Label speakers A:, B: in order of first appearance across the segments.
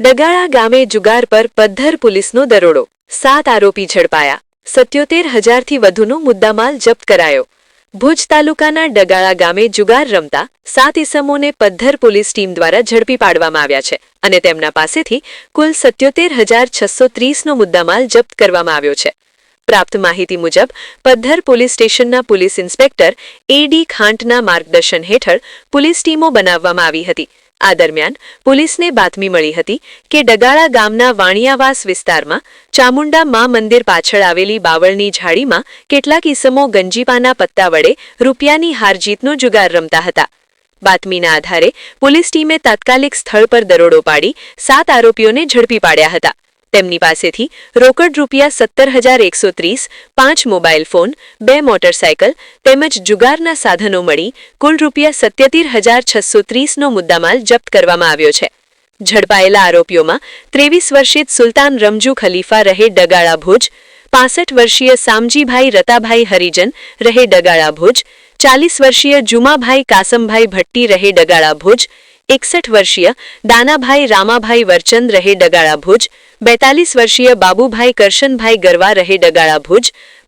A: ડગાળા ગામે જુગાર પર પદ્ધર પોલીસનો દરોડો, 7 આરોપી ઝડપાયા, 77,000થી વધુનો મુદ્દામાલ જપ્ત કરાયો. ભુજ તાલુકાના ડગાળા ગામે જુગાર રમતા 7 ઇસમોને પદ્ધર પોલીસ ટીમ દ્વારા ઝડપી પાડવામાં આવ્યા છે અને તેમના પાસેથી કુલ 77,630નો મુદ્દામાલ જપ્ત કરવામાં આવ્યો છે. પ્રાપ્ત માહિતી મુજબ પદ્ધર પોલીસ સ્ટેશનના પોલીસ ઇન્સ્પેક્ટર A.D. ખાંટના માર્ગદર્શન હેઠળ પોલીસ ટીમો બનાવવામાં આવી હતી. આ દરમિયાન પોલીસને બાતમી મળી હતી કે ડગાળા ગામના વાણિયાવાસ વિસ્તારમાં ચામુંડા મા મંદિર પાછળ આવેલી બાવળની ઝાડીમાં કેટલાક ઇસમો ગંજીપાના પત્તા વડે રૂપિયાની હારજીતનો જુગાર રમતા હતા. બાતમીના આધારે પોલીસ ટીમે તાત્કાલિક સ્થળ પર દરોડો પાડી 7 આરોપીઓને ઝડપી પાડ્યા હતા. તેમની પાસેથી રોકડ રૂપિયા 17,130, 5 મોબાઈલ ફોન, 2 મોટરસાયકલ તેમજ જુગારના સાધનો મળી કુલ રૂપિયા 77,630નો મુદ્દામાલ જપ્ત કરવામાં આવ્યો છે. ઝડપાયેલા આરોપીઓમાં 23 વર્ષિત સુલતાન રમજુ ખલીફા રહે ડગાળા ભુજ, 65 વર્ષીય સામજીભાઈ રતાભાઈ હરિજન રહે ડગાળા ભુજ, 40 વર્ષીય જુમાભાઈ કાસમભાઈ ભટ્ટી રહે ડગાળા ભુજ, 61 વર્ષીય દાનાભાઈ રામાભાઈ વરચંદ રહે ડગાળા ભુજ, 42 વર્ષીય બાબુભાઈ કરશનભાઈ ગરવા રહે ડગાળા ભુજ,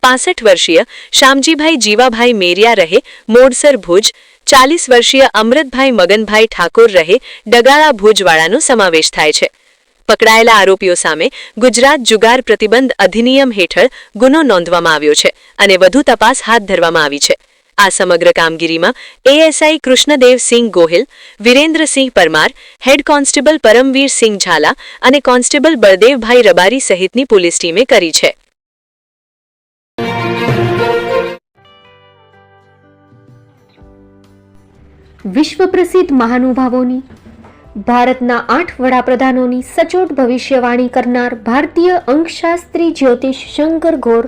A: 65 વર્ષીય શામજીભાઈ જીવાભાઈ મેરિયા રહે મોડસર ભુજ, 40 વર્ષીય અમૃતભાઈ મગનભાઈ ઠાકોર રહે ડગાળા ભુજવાળાનો સમાવેશ થાય છે. પકડાયેલા આરોપીઓ સામે ગુજરાત જુગાર પ્રતિબંધ અધિનિયમ હેઠળ ગુનો નોંધવામાં આવ્યો છે અને વધુ તપાસ હાથ ધરવામાં આવી છે. આ સમગ્ર કામગીરીમાં ASI Krishnadevsinh Gohil, Virendrasinh Parmar, head constable Paramvirsinh Jhala અને કોન્સ્ટેબલ બળદેવભાઈ રબારી સહિતની પોલીસ ટીમે કરી છે.
B: વિશ્વ પ્રસિદ્ધ મહાનુભાવોની, ભારતના 8 વડાપ્રધાનોની સચોટ ભવિષ્યવાણી કરનાર ભારતીય અંકશાસ્ત્રી જ્યોતિષ શંકર ગોર,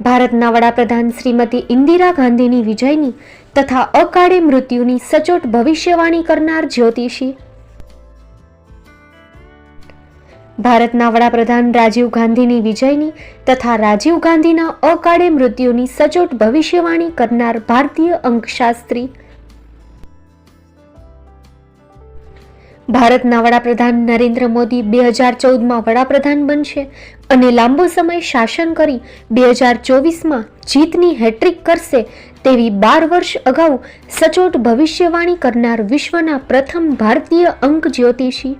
B: ભારતના વડાપ્રધાન શ્રીમતી ઇન્દિરા ગાંધીની વિજયની તથા અકાળે મૃત્યુની સચોટ ભવિષ્યવાણી કરનાર જ્યોતિષી, ભારતના વડાપ્રધાન રાજીવ ગાંધીની વિજયની તથા રાજીવ ગાંધીના અકાળે મૃત્યુની સચોટ ભવિષ્યવાણી કરનાર ભારતીય અંકશાસ્ત્રી, ભારતના વડાપ્રધાન નરેન્દ્ર મોદી 2014માં વડાપ્રધાન બનશે અને લાંબો સમય શાસન કરી 2024માં જીતની હેટ્રિક કરશે તેવી 12 વર્ષ અગાઉ સચોટ ભવિષ્યવાણી કરનાર વિશ્વના પ્રથમ ભારતીય અંક જ્યોતિષી,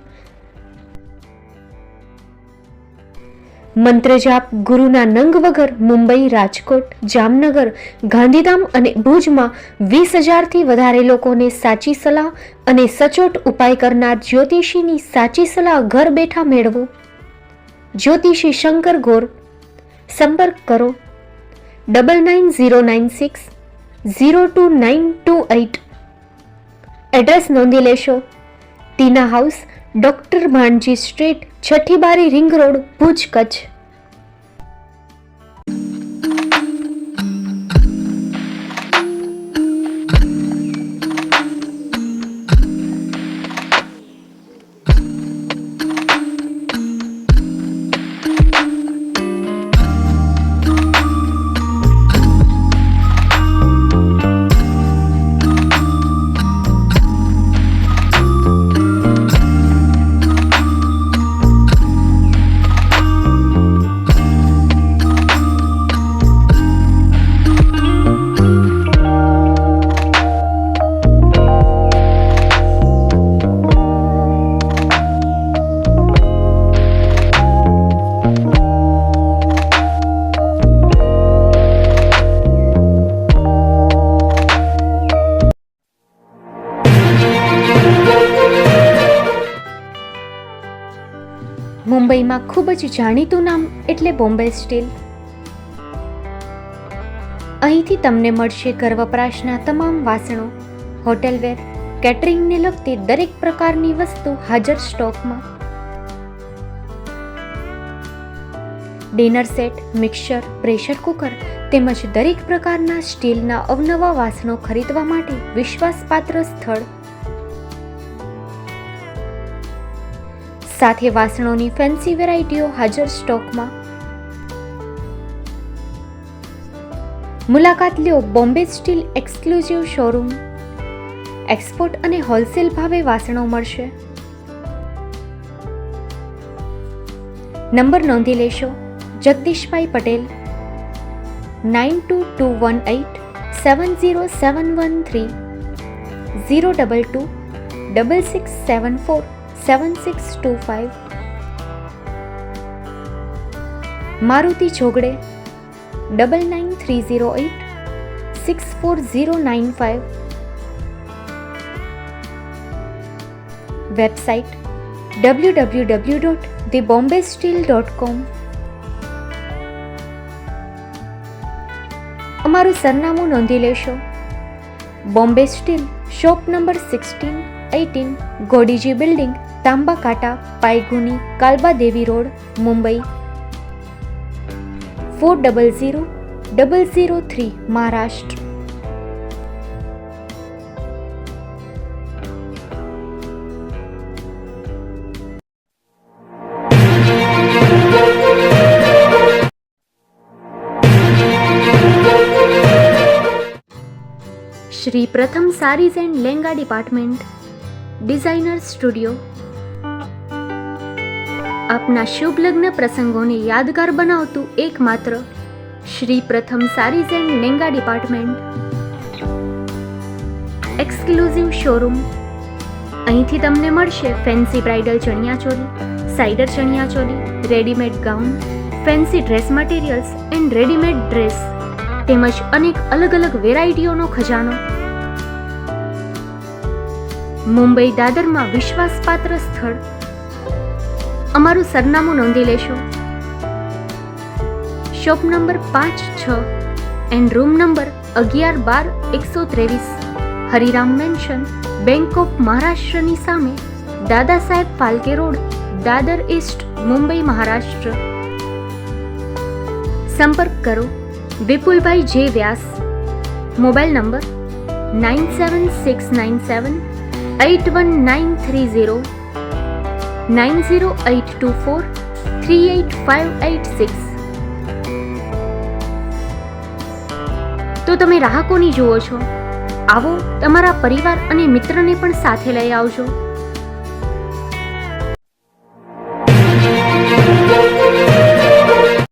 B: મંત્રજાપ ગુરુના નંગ વગર મુંબઈ, રાજકોટ, જામનગર, ગાંધીધામ અને ભુજમાં 20,000થી વધારે લોકોને સાચી સલાહ અને સચોટ ઉપાય કરનાર જ્યોતિષીની સાચી સલાહ ઘર બેઠા મેળવો. જ્યોતિષી શંકર ગોર. સંપર્ક કરો 9909602928. એડ્રેસ નોંધી લેશો. ટીના હાઉસ, ડોક્ટર ભાણજી સ્ટ્રીટ, છઠ્ઠી બારી, રિંગ રોડ, ભુજ, કચ્છ. મુંબઈમાં ખૂબ જ જાણીતું નામ એટલે બોમ્બે સ્ટીલ. અહીંથી તમને મળશે ઘર વપરાશના તમામ વાસણો, હોટેલવેર, કેટરિંગને લગતી દરેક પ્રકારની વસ્તુ હાજર સ્ટોકમાં. Dinner set, mixer, pressure cooker તેમજ દરેક પ્રકારના સ્ટીલના અવનવા વાસણો ખરીદવા માટે વિશ્વાસપાત્ર સ્થળ. સાથે વાસણોની ફેન્સી વેરાયટીઓ હાજર સ્ટોકમાં. મુલાકાત લ્યો Bombay steel exclusive showroom. Export અને હોલસેલ ભાવે વાસણો મળશે. નંબર નોંધી લેશો. જગદીશભાઈ પટેલ 9221870713 022 6674 7625. મારુતિ જોગડે 9930864095. Website www.thebombasteel.com. અમારું સરનામું નોંધી લેશો. Bombay steel, shop number 16-18, Godiji building, Tamba Kanta, Pydhonie, Kalbadevi road, Mumbai 400003, Maharashtra. Shri Pratham sarees and langa department, designer studio. આપના શુભ લગ્ન પ્રસંગોને યાદગાર બનાવતું એકમાત્ર Shri Pratham sarees and langa department. Exclusive showroom. અહીંથી તમને મળશે fancy bridal chaniya choli, cider chaniya choli, readymade gown, fancy dress materials and readymade dress તેમજ અનેક અલગ અલગ વેરાયટીઓનો ખજાનો. મુંબઈ દાદરમાં વિશ્વાસપાત્ર સ્થળ. અમારું સરનામું નોંધી લેશો. Shop number 5-6 and room number 11-12-123, Hariram mansion, bank of મહારાષ્ટ્રની સામે, દાદા સાહેબ ફાલ્કે રોડ, દાદર ઈસ્ટ, મુંબઈ, મહારાષ્ટ્ર. સંપર્ક કરો વિપુલભાઈ જે વ્યાસ. Mobile number 9769781930, 9082438586. તો તમે રાહ કોની જુઓ છો? આવો, તમારા પરિવાર અને મિત્રને પણ સાથે લઈ આવજો.